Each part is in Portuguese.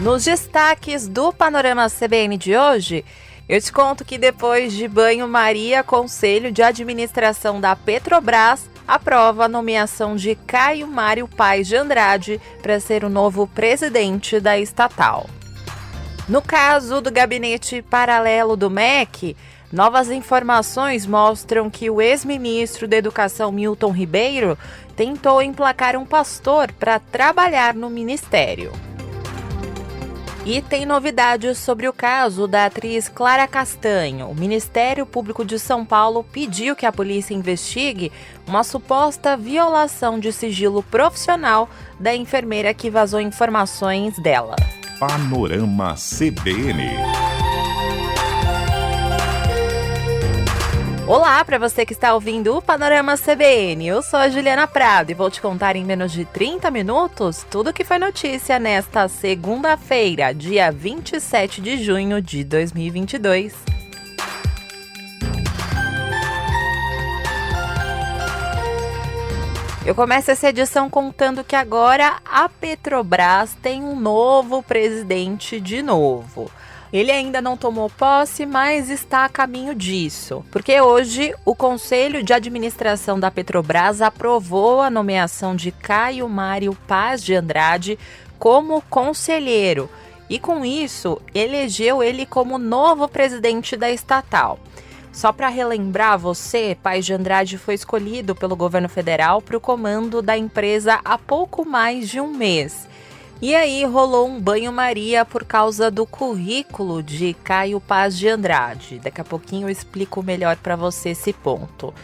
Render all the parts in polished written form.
Nos destaques do Panorama CBN de hoje, eu te conto que depois de banho-maria, Conselho de Administração da Petrobras aprova a nomeação de Caio Mário Paz de Andrade para ser o novo presidente da estatal. No caso do gabinete paralelo do MEC, novas informações mostram que o ex-ministro da Educação Milton Ribeiro tentou emplacar um pastor para trabalhar no ministério. E tem novidades sobre o caso da atriz Clara Castanho. O Ministério Público de São Paulo pediu que a polícia investigue uma suposta violação de sigilo profissional da enfermeira que vazou informações dela. Panorama CBN. Olá para você que está ouvindo o Panorama CBN. Eu sou a Juliana Prado e vou te contar em menos de 30 minutos tudo o que foi notícia nesta segunda-feira, dia 27 de junho de 2022. Eu começo essa edição contando que agora a Petrobras tem um novo presidente de novo. Ele ainda não tomou posse, mas está a caminho disso, porque hoje o Conselho de Administração da Petrobras aprovou a nomeação de Caio Mário Paz de Andrade como conselheiro e, com isso, elegeu ele como novo presidente da estatal. Só para relembrar você, Paz de Andrade foi escolhido pelo governo federal para o comando da empresa há pouco mais de um mês. E aí rolou um banho-maria por causa do currículo de Caio Paz de Andrade. Daqui a pouquinho eu explico melhor para você esse ponto.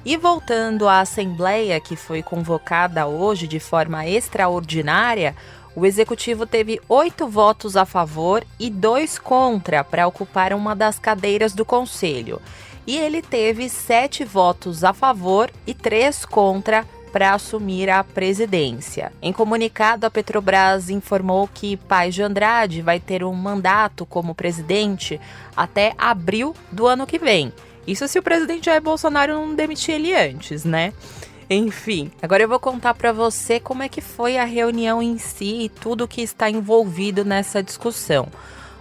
E voltando à Assembleia, que foi convocada hoje de forma extraordinária, o Executivo teve 8 votos a favor e 2 contra para ocupar uma das cadeiras do Conselho. E ele teve 7 votos a favor e 3 contra para assumir a presidência. Em comunicado, a Petrobras informou que Paz de Andrade vai ter um mandato como presidente até abril do ano que vem. Isso se o presidente Jair Bolsonaro não demitir ele antes, né? Enfim, agora eu vou contar para você como é que foi a reunião em si e tudo que está envolvido nessa discussão.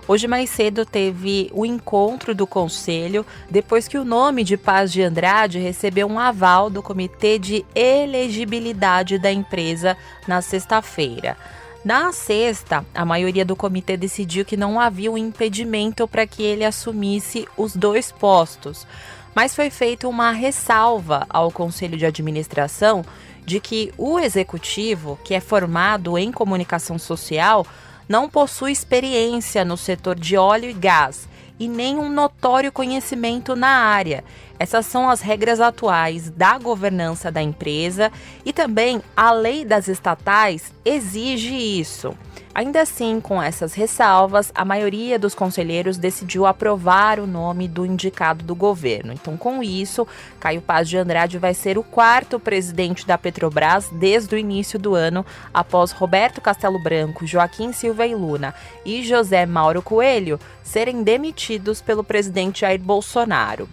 Hoje mais cedo teve o encontro do Conselho, depois que o nome de Paz de Andrade recebeu um aval do Comitê de Elegibilidade da empresa na sexta-feira. Na sexta, a maioria do comitê decidiu que não havia um impedimento para que ele assumisse os 2 postos, mas foi feita uma ressalva ao Conselho de Administração de que o executivo, que é formado em comunicação social, não possui experiência no setor de óleo e gás e nem um notório conhecimento na área. Essas são as regras atuais da governança da empresa e também a lei das estatais exige isso. Ainda assim, com essas ressalvas, a maioria dos conselheiros decidiu aprovar o nome do indicado do governo. Então, com isso, Caio Paz de Andrade vai ser o 4º presidente da Petrobras desde o início do ano, após Roberto Castelo Branco, Joaquim Silva e Luna e José Mauro Coelho serem demitidos pelo presidente Jair Bolsonaro.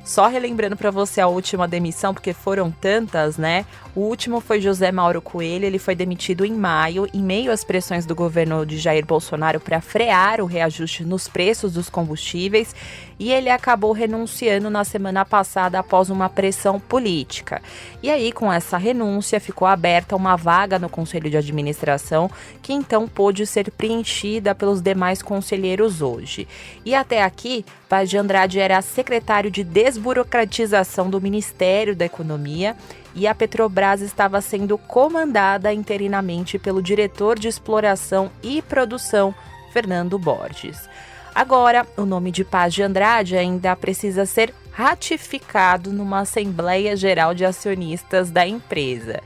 Só relembrando para você a última demissão, porque foram tantas, né? O último foi José Mauro Coelho, ele foi demitido em maio, em meio às pressões do governo de Jair Bolsonaro para frear o reajuste nos preços dos combustíveis, e ele acabou renunciando na semana passada após uma pressão política. E aí, com essa renúncia, ficou aberta uma vaga no Conselho de Administração, que então pôde ser preenchida pelos demais conselheiros hoje. E até aqui, Paz de Andrade era secretário de desburocratização do Ministério da Economia e a Petrobras estava sendo comandada interinamente pelo diretor de exploração e produção, Fernando Borges. Agora, o nome de Paz de Andrade ainda precisa ser ratificado numa Assembleia Geral de Acionistas da empresa.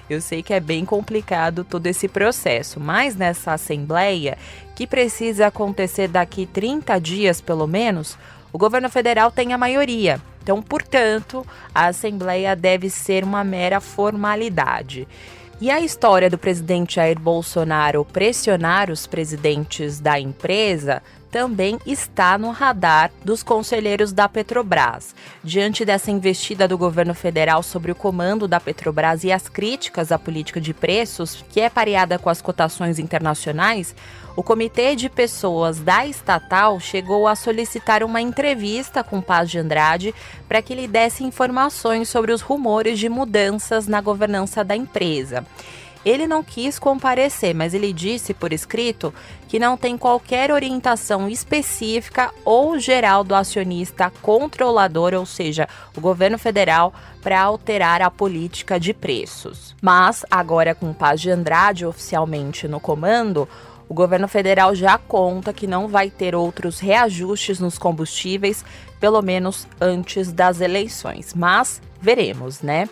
Eu sei que é bem complicado todo esse processo, mas nessa Assembleia, que precisa acontecer daqui 30 dias pelo menos, o governo federal tem a maioria. Então, portanto, a Assembleia deve ser uma mera formalidade. E a história do presidente Jair Bolsonaro pressionar os presidentes da empresa também está no radar dos conselheiros da Petrobras. Diante dessa investida do governo federal sobre o comando da Petrobras e as críticas à política de preços, que é pareada com as cotações internacionais, o Comitê de Pessoas da estatal chegou a solicitar uma entrevista com Paz de Andrade para que ele desse informações sobre os rumores de mudanças na governança da empresa. Ele não quis comparecer, mas ele disse por escrito que não tem qualquer orientação específica ou geral do acionista controlador, ou seja, o governo federal, para alterar a política de preços. Mas, agora com Paz de Andrade oficialmente no comando, o governo federal já conta que não vai ter outros reajustes nos combustíveis, pelo menos antes das eleições. Mas veremos, né?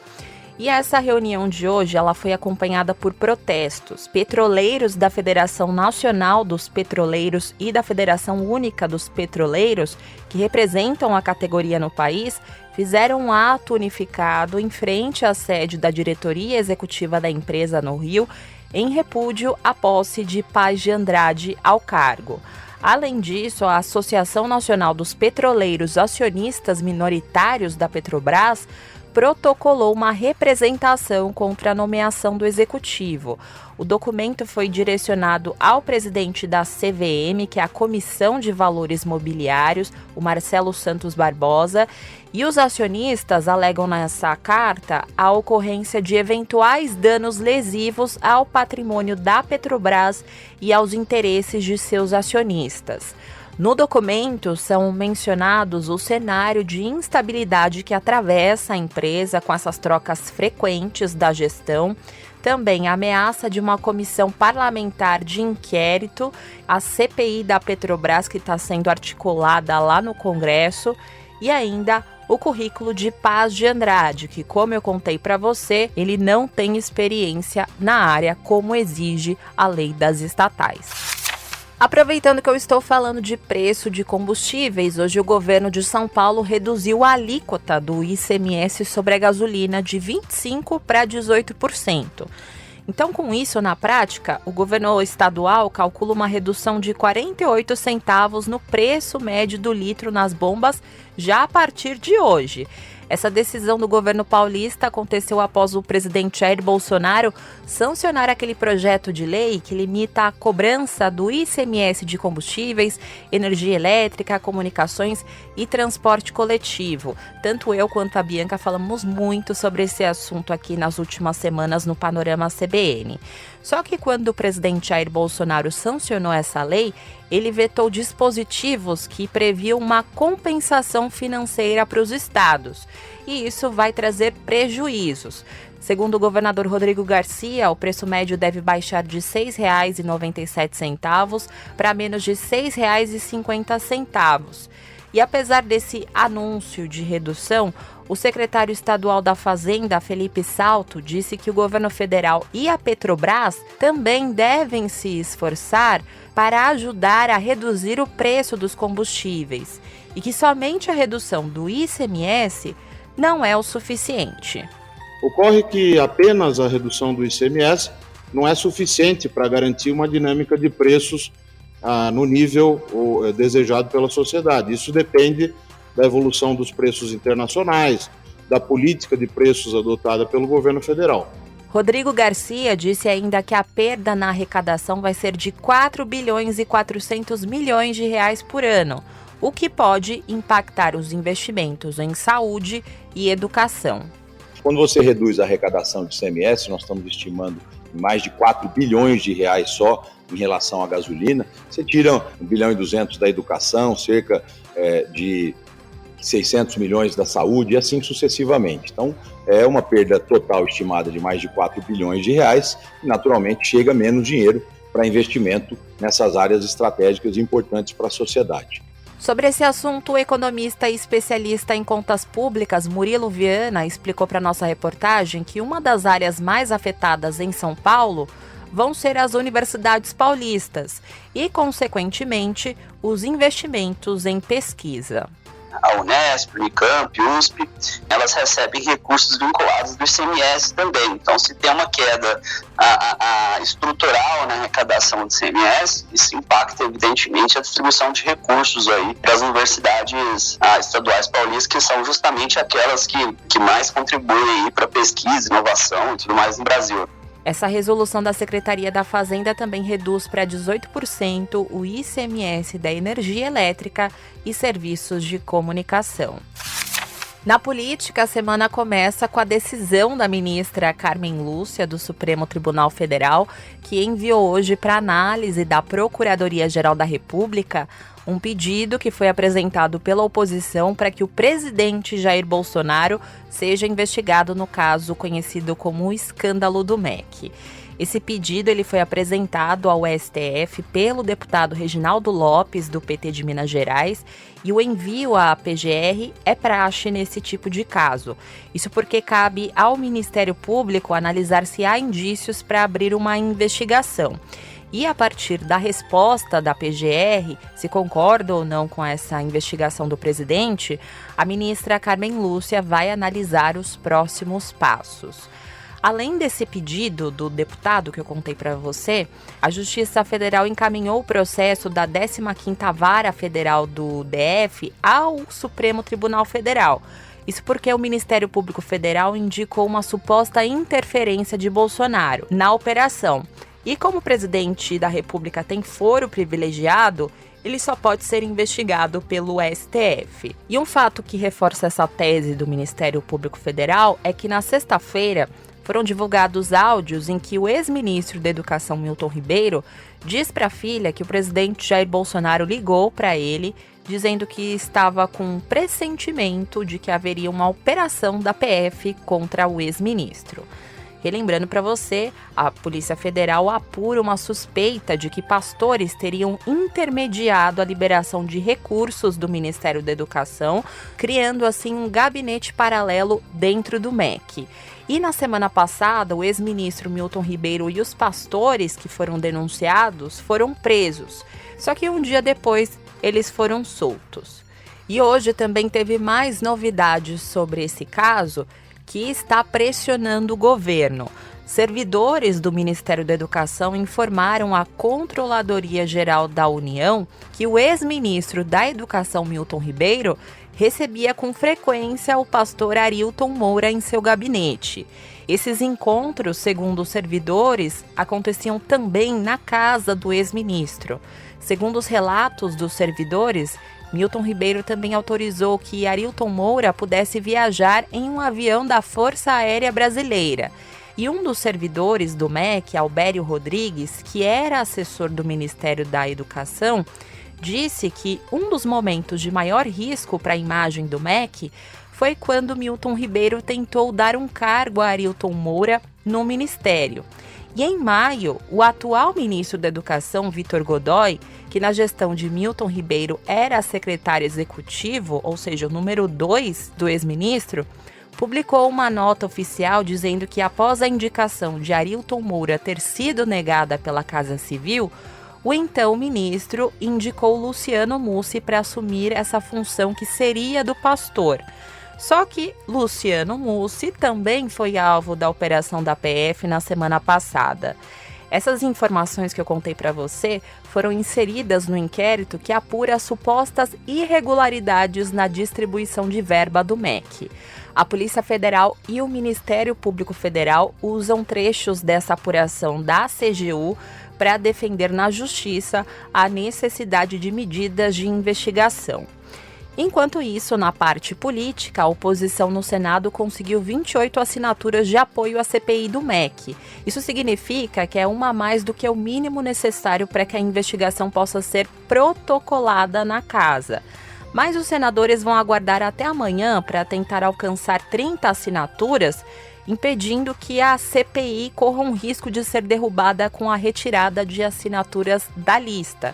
E essa reunião de hoje, ela foi acompanhada por protestos. Petroleiros da Federação Nacional dos Petroleiros e da Federação Única dos Petroleiros, que representam a categoria no país, fizeram um ato unificado em frente à sede da diretoria executiva da empresa no Rio, em repúdio à posse de Paz de Andrade ao cargo. Além disso, a Associação Nacional dos Petroleiros Acionistas Minoritários da Petrobras protocolou uma representação contra a nomeação do executivo. O documento foi direcionado ao presidente da CVM, que é a Comissão de Valores Mobiliários, o Marcelo Santos Barbosa, e os acionistas alegam nessa carta a ocorrência de eventuais danos lesivos ao patrimônio da Petrobras e aos interesses de seus acionistas. No documento são mencionados o cenário de instabilidade que atravessa a empresa com essas trocas frequentes da gestão, também a ameaça de uma comissão parlamentar de inquérito, a CPI da Petrobras que está sendo articulada lá no Congresso e ainda o currículo de Paz de Andrade, que, como eu contei para você, ele não tem experiência na área como exige a lei das estatais. Aproveitando que eu estou falando de preço de combustíveis, hoje o governo de São Paulo reduziu a alíquota do ICMS sobre a gasolina de 25% para 18%. Então, com isso, na prática, o governo estadual calcula uma redução de 48 centavos no preço médio do litro nas bombas já a partir de hoje. Essa decisão do governo paulista aconteceu após o presidente Jair Bolsonaro sancionar aquele projeto de lei que limita a cobrança do ICMS de combustíveis, energia elétrica, comunicações e transporte coletivo. Tanto eu quanto a Bianca falamos muito sobre esse assunto aqui nas últimas semanas no Panorama CBN. Só que quando o presidente Jair Bolsonaro sancionou essa lei, ele vetou dispositivos que previam uma compensação financeira para os estados. E isso vai trazer prejuízos. Segundo o governador Rodrigo Garcia, o preço médio deve baixar de R$ 6,97 para menos de R$ 6,50. E apesar desse anúncio de redução, o secretário estadual da Fazenda, Felipe Salto, disse que o governo federal e a Petrobras também devem se esforçar para ajudar a reduzir o preço dos combustíveis e que somente a redução do ICMS não é o suficiente. Ocorre que apenas a redução do ICMS não é suficiente para garantir uma dinâmica de preços no nível desejado pela sociedade. Isso depende da evolução dos preços internacionais, da política de preços adotada pelo governo federal. Rodrigo Garcia disse ainda que a perda na arrecadação vai ser de 4 bilhões e 400 milhões de reais por ano, o que pode impactar os investimentos em saúde e educação. Quando você reduz a arrecadação de ICMS, nós estamos estimando mais de 4 bilhões de reais só em relação à gasolina, você tira 1 bilhão e 200 da educação, cerca de 600 milhões da saúde e assim sucessivamente. Então, é uma perda total estimada de mais de 4 bilhões de reais e, naturalmente, chega menos dinheiro para investimento nessas áreas estratégicas importantes para a sociedade. Sobre esse assunto, o economista e especialista em contas públicas, Murilo Viana, explicou para a nossa reportagem que uma das áreas mais afetadas em São Paulo vão ser as universidades paulistas e, consequentemente, os investimentos em pesquisa. a Unesp, Unicamp, USP, elas recebem recursos vinculados do ICMS também. Então, se tem uma queda estrutural na arrecadação do ICMS, isso impacta, evidentemente, a distribuição de recursos aí para as universidades estaduais paulistas, que são justamente aquelas que mais contribuem para pesquisa, inovação e tudo mais no Brasil. Essa resolução da Secretaria da Fazenda também reduz para 18% o ICMS da energia elétrica e serviços de comunicação. Na política, a semana começa com a decisão da ministra Carmen Lúcia, do Supremo Tribunal Federal, que enviou hoje para análise da Procuradoria-Geral da República um pedido que foi apresentado pela oposição para que o presidente Jair Bolsonaro seja investigado no caso conhecido como o escândalo do MEC. Esse pedido ele foi apresentado ao STF pelo deputado Reginaldo Lopes, do PT de Minas Gerais, e o envio à PGR é praxe nesse tipo de caso. Isso porque cabe ao Ministério Público analisar se há indícios para abrir uma investigação. E a partir da resposta da PGR, se concorda ou não com essa investigação do presidente, a ministra Carmen Lúcia vai analisar os próximos passos. Além desse pedido do deputado que eu contei para você, a Justiça Federal encaminhou o processo da 15ª Vara Federal do DF ao Supremo Tribunal Federal. Isso porque o Ministério Público Federal indicou uma suposta interferência de Bolsonaro na operação. E como o presidente da República tem foro privilegiado, ele só pode ser investigado pelo STF. E um fato que reforça essa tese do Ministério Público Federal é que na sexta-feira foram divulgados áudios em que o ex-ministro da Educação, Milton Ribeiro, diz para a filha que o presidente Jair Bolsonaro ligou para ele dizendo que estava com um pressentimento de que haveria uma operação da PF contra o ex-ministro. Relembrando para você, a Polícia Federal apura uma suspeita de que pastores teriam intermediado a liberação de recursos do Ministério da Educação, criando assim um gabinete paralelo dentro do MEC. E na semana passada, o ex-ministro Milton Ribeiro e os pastores que foram denunciados foram presos. Só que um dia depois, eles foram soltos. E hoje também teve mais novidades sobre esse caso, que está pressionando o governo. Servidores do Ministério da Educação informaram à Controladoria Geral da União que o ex-ministro da Educação, Milton Ribeiro, recebia com frequência o pastor Arilton Moura em seu gabinete. Esses encontros, segundo os servidores, aconteciam também na casa do ex-ministro. Segundo os relatos dos servidores, Milton Ribeiro também autorizou que Arilton Moura pudesse viajar em um avião da Força Aérea Brasileira. E um dos servidores do MEC, Albério Rodrigues, que era assessor do Ministério da Educação, disse que um dos momentos de maior risco para a imagem do MEC foi quando Milton Ribeiro tentou dar um cargo a Arilton Moura no Ministério. E em maio, o atual ministro da Educação, Vitor Godoy, que na gestão de Milton Ribeiro era secretário executivo, ou seja, o número 2 do ex-ministro, publicou uma nota oficial dizendo que após a indicação de Arilton Moura ter sido negada pela Casa Civil, o então ministro indicou Luciano Mussi para assumir essa função que seria do pastor. Só que Luciano Mussi também foi alvo da operação da PF na semana passada. Essas informações que eu contei para você foram inseridas no inquérito que apura supostas irregularidades na distribuição de verba do MEC. A Polícia Federal e o Ministério Público Federal usam trechos dessa apuração da CGU para defender na Justiça a necessidade de medidas de investigação. Enquanto isso, na parte política, a oposição no Senado conseguiu 28 assinaturas de apoio à CPI do MEC. Isso significa que é uma a mais do que o mínimo necessário para que a investigação possa ser protocolada na casa. Mas os senadores vão aguardar até amanhã para tentar alcançar 30 assinaturas, impedindo que a CPI corra um risco de ser derrubada com a retirada de assinaturas da lista.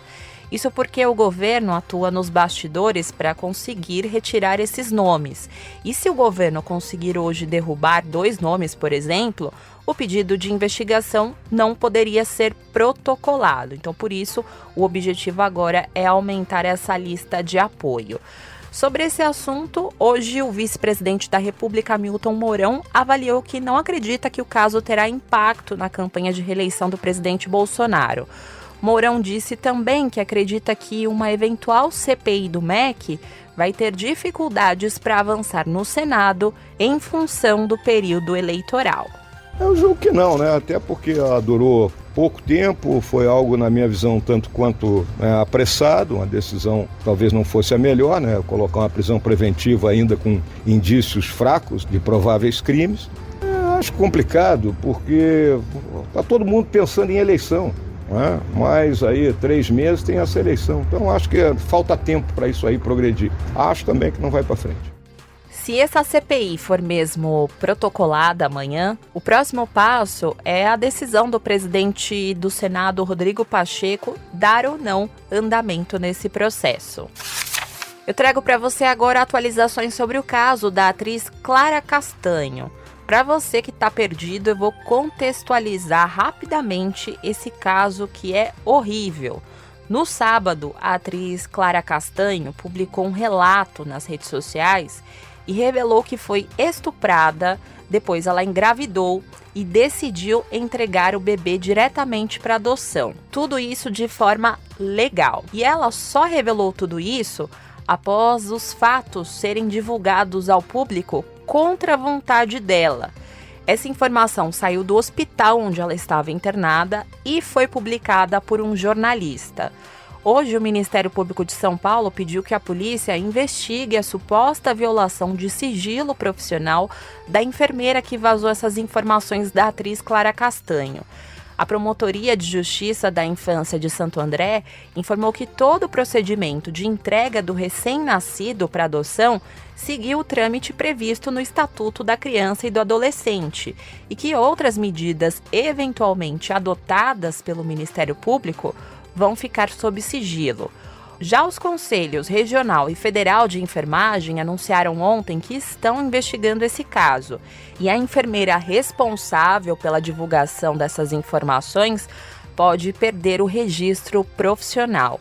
Isso porque o governo atua nos bastidores para conseguir retirar esses nomes. E se o governo conseguir hoje derrubar 2 nomes, por exemplo, o pedido de investigação não poderia ser protocolado. Então, por isso, o objetivo agora é aumentar essa lista de apoio. Sobre esse assunto, hoje o vice-presidente da República, Hamilton Mourão, avaliou que não acredita que o caso terá impacto na campanha de reeleição do presidente Bolsonaro. Mourão disse também que acredita que uma eventual CPI do MEC vai ter dificuldades para avançar no Senado em função do período eleitoral. Eu julgo que não, né? Até porque ela durou pouco tempo, foi algo, na minha visão, tanto quanto apressado, uma decisão talvez não fosse a melhor, né? Colocar uma prisão preventiva ainda com indícios fracos de prováveis crimes. Acho complicado, porque está todo mundo pensando em eleição, né? Mas aí 3 meses tem essa eleição, então acho que falta tempo para isso aí progredir. Acho também que não vai para frente. Se essa CPI for mesmo protocolada amanhã, o próximo passo é a decisão do presidente do Senado, Rodrigo Pacheco, dar ou não andamento nesse processo. Eu trago para você agora atualizações sobre o caso da atriz Clara Castanho. Para você que está perdido, eu vou contextualizar rapidamente esse caso que é horrível. No sábado, a atriz Clara Castanho publicou um relato nas redes sociais e revelou que foi estuprada, depois ela engravidou e decidiu entregar o bebê diretamente para adoção. Tudo isso de forma legal. E ela só revelou tudo isso após os fatos serem divulgados ao público contra a vontade dela. Essa informação saiu do hospital onde ela estava internada e foi publicada por um jornalista. Hoje, o Ministério Público de São Paulo pediu que a polícia investigue a suposta violação de sigilo profissional da enfermeira que vazou essas informações da atriz Clara Castanho. A Promotoria de Justiça da Infância de Santo André informou que todo o procedimento de entrega do recém-nascido para adoção seguiu o trâmite previsto no Estatuto da Criança e do Adolescente e que outras medidas eventualmente adotadas pelo Ministério Público vão ficar sob sigilo. Já os Conselhos Regional e Federal de Enfermagem anunciaram ontem que estão investigando esse caso e a enfermeira responsável pela divulgação dessas informações pode perder o registro profissional.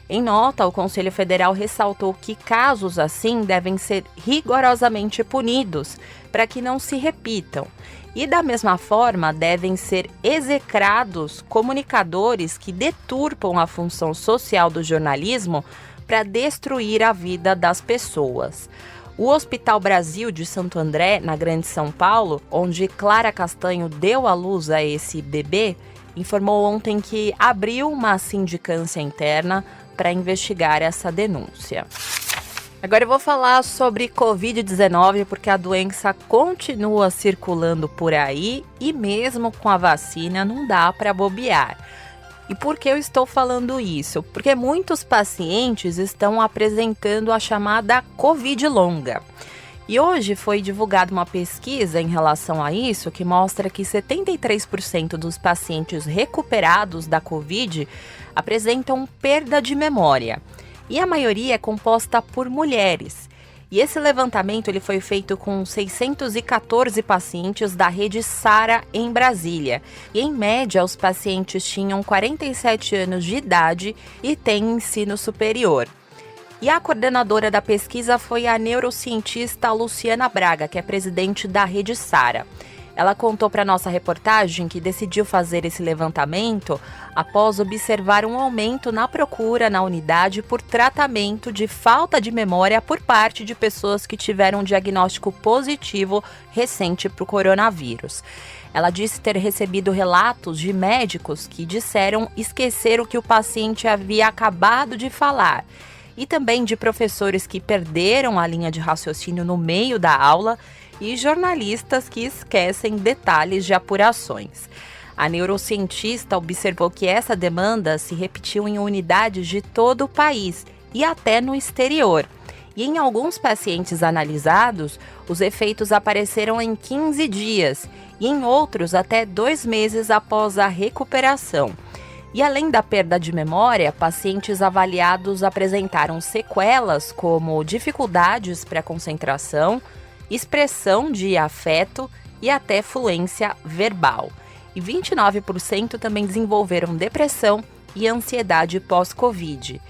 Em nota, o Conselho Federal ressaltou que casos assim devem ser rigorosamente punidos para que não se repitam. E da mesma forma, devem ser execrados comunicadores que deturpam a função social do jornalismo para destruir a vida das pessoas. O Hospital Brasil de Santo André, na Grande São Paulo, onde Clara Castanho deu à luz a esse bebê, informou ontem que abriu uma sindicância interna para investigar essa denúncia. Agora eu vou falar sobre Covid-19 porque a doença continua circulando por aí e mesmo com a vacina não dá para bobear. E por que eu estou falando isso? Porque muitos pacientes estão apresentando a chamada Covid longa. E hoje foi divulgada uma pesquisa em relação a isso que mostra que 73% dos pacientes recuperados da Covid apresentam perda de memória. E a maioria é composta por mulheres. E esse levantamento ele foi feito com 614 pacientes da rede Sara em Brasília. E em média, os pacientes tinham 47 anos de idade e têm ensino superior. E a coordenadora da pesquisa foi a neurocientista Luciana Braga, que é presidente da rede Sara. Ela contou para nossa reportagem que decidiu fazer esse levantamento após observar um aumento na procura na unidade por tratamento de falta de memória por parte de pessoas que tiveram um diagnóstico positivo recente para o coronavírus. Ela disse ter recebido relatos de médicos que disseram esquecer o que o paciente havia acabado de falar e também de professores que perderam a linha de raciocínio no meio da aula e jornalistas que esquecem detalhes de apurações. A neurocientista observou que essa demanda se repetiu em unidades de todo o país e até no exterior. E em alguns pacientes analisados, os efeitos apareceram em 15 dias e em outros até 2 meses após a recuperação. E além da perda de memória, pacientes avaliados apresentaram sequelas como dificuldades para concentração, expressão de afeto e até fluência verbal. E 29% também desenvolveram depressão e ansiedade pós-Covid.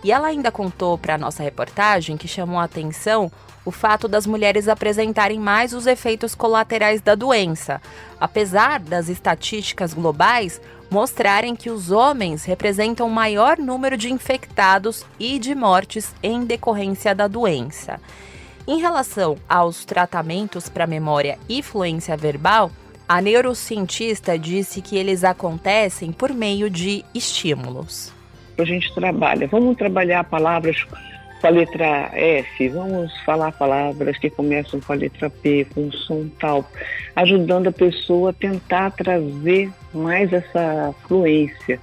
E ela ainda contou para a nossa reportagem que chamou a atenção o fato das mulheres apresentarem mais os efeitos colaterais da doença, apesar das estatísticas globais mostrarem que os homens representam o maior número de infectados e de mortes em decorrência da doença. Em relação aos tratamentos para memória e fluência verbal, a neurocientista disse que eles acontecem por meio de estímulos. A gente vamos trabalhar palavras com a letra F, vamos falar palavras que começam com a letra P, com um som tal, ajudando a pessoa a tentar trazer mais essa fluência.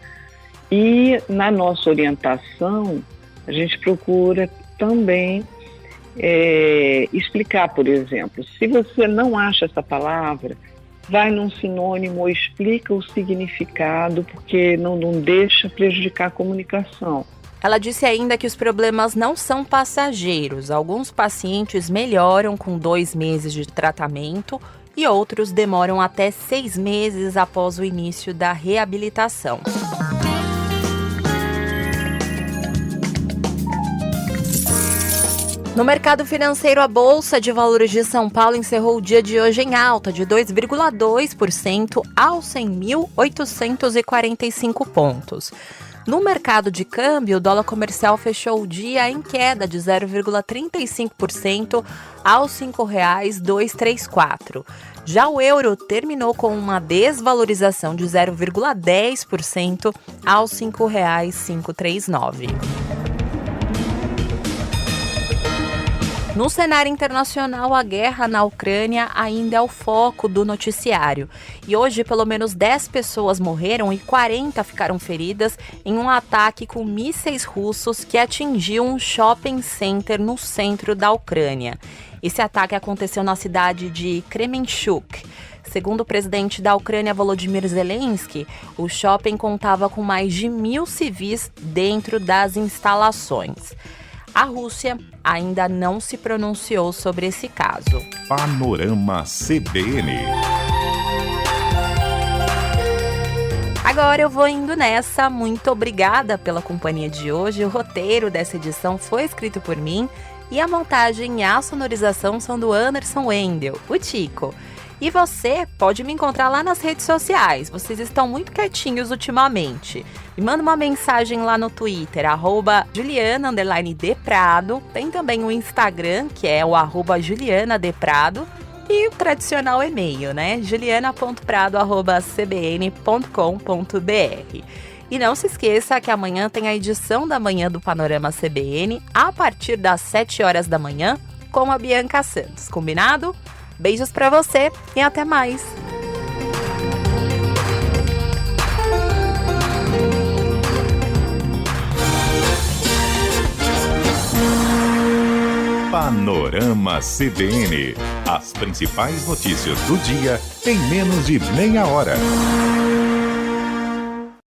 E na nossa orientação, a gente procura também explicar, por exemplo, se você não acha essa palavra, vai num sinônimo ou explica o significado, porque não deixa prejudicar a comunicação. Ela disse ainda que os problemas não são passageiros. Alguns pacientes melhoram com 2 meses de tratamento e outros demoram até 6 meses após o início da reabilitação. No mercado financeiro, a Bolsa de Valores de São Paulo encerrou o dia de hoje em alta de 2,2% aos 100.845 pontos. No mercado de câmbio, o dólar comercial fechou o dia em queda de 0,35% aos R$ 5,234. Já o euro terminou com uma desvalorização de 0,10% aos R$ 5,539. No cenário internacional, a guerra na Ucrânia ainda é o foco do noticiário. E hoje, pelo menos 10 pessoas morreram e 40 ficaram feridas em um ataque com mísseis russos que atingiu um shopping center no centro da Ucrânia. Esse ataque aconteceu na cidade de Kremenchuk. Segundo o presidente da Ucrânia, Volodymyr Zelensky, o shopping contava com mais de 1.000 civis dentro das instalações. A Rússia ainda não se pronunciou sobre esse caso. Panorama CBN. Agora eu vou indo nessa. Muito obrigada pela companhia de hoje. O roteiro dessa edição foi escrito por mim e a montagem e a sonorização são do Anderson Wendel, o Tico. E você pode me encontrar lá nas redes sociais. Vocês estão muito quietinhos ultimamente. Me manda uma mensagem lá no Twitter, @Juliana_Deprado. Tem também o Instagram, que é o @JulianaDeprado. E o tradicional e-mail, né? juliana.prado@cbn.com.br. E não se esqueça que amanhã tem a edição da manhã do Panorama CBN, a partir das 7 horas da manhã, com a Bianca Santos. Combinado? Beijos pra você e até mais! Panorama CBN. As principais notícias do dia em menos de meia hora.